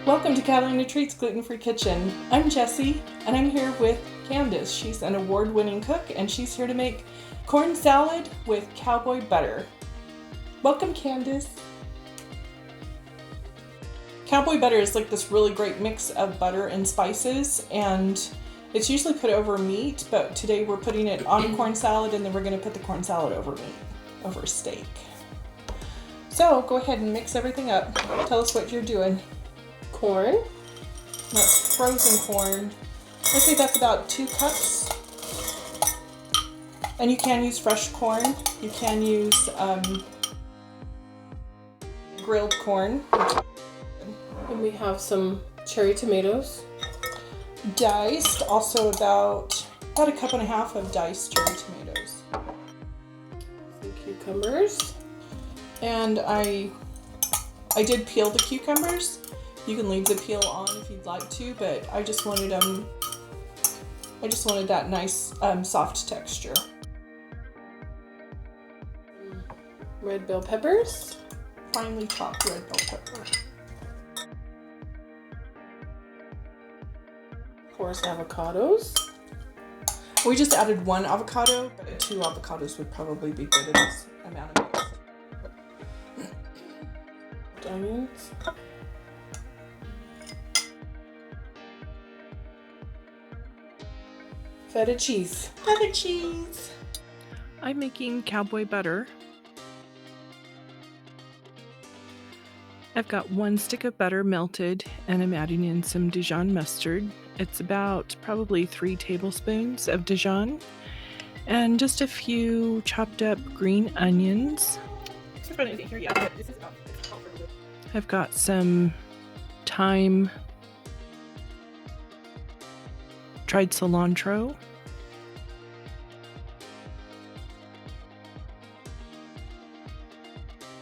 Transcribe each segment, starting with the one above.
Welcome to Catalina Treats Gluten-Free Kitchen. I'm Jessie, and I'm here with Candace. She's an award-winning cook, and she's here to make corn salad with cowboy butter. Welcome, Candace. Cowboy butter is like this really great mix of butter and spices, and it's usually put over meat, but today we're putting it on corn salad, and then we're going to put the corn salad over meat, over steak. So go ahead and mix everything up. Tell us what you're doing. Corn. That's frozen corn. I say that's about 2 cups. And you can use fresh corn. You can use grilled corn. And we have some cherry tomatoes. Diced, also about 1.5 cups of diced cherry tomatoes. Some cucumbers. And I did peel the cucumbers. You can leave the peel on if you'd like to, but I just wanted that nice soft texture. Red bell peppers. Finely chopped red bell pepper. Of course, avocados. We just added 1 avocado, but 2 avocados would probably be good in this amount of mix. Onions. Feta cheese. Feta cheese. I'm making cowboy butter. I've got 1 stick of butter melted, and I'm adding in some Dijon mustard. It's about probably 3 tablespoons of Dijon, and just a few chopped up green onions. I've got some thyme, dried cilantro,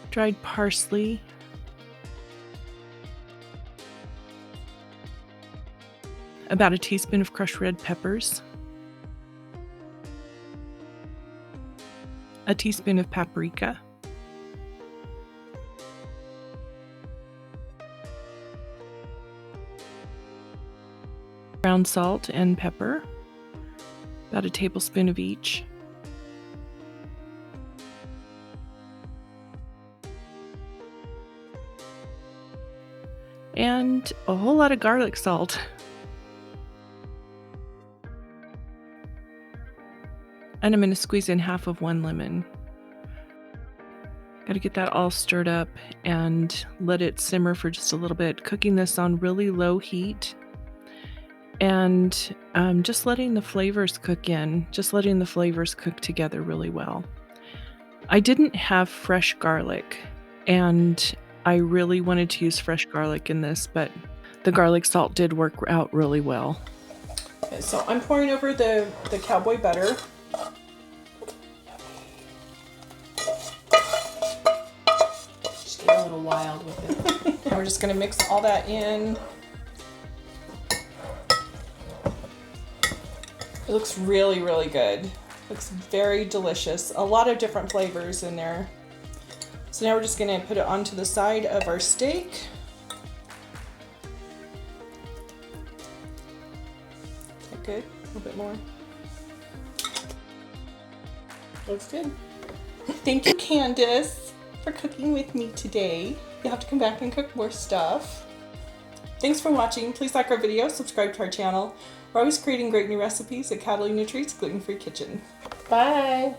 dried parsley, about a teaspoon of crushed red peppers, a teaspoon of paprika, ground salt and pepper, about a tablespoon of each, and a whole lot of garlic salt. And I'm going to squeeze in half of 1 lemon. Got to get that all stirred up and let it simmer for just a little bit, cooking this on really low heat. And just letting the flavors cook in, just letting the flavors cook together really well. I didn't have fresh garlic, and I really wanted to use fresh garlic in this, but the garlic salt did work out really well. Okay, so I'm pouring over the cowboy butter. Just get a little wild with it. And we're just going to mix all that in. It looks really, really good. Looks very delicious. A lot of different flavors in there. So now we're just going to put it onto the side of our steak. Is that good? A little bit more. Looks good. Thank you, Candace, for cooking with me today. You'll have to come back and cook more stuff. Thanks for watching. Please like our video, subscribe to our channel. We're always creating great new recipes at Catalina Treats Gluten-Free Kitchen. Bye.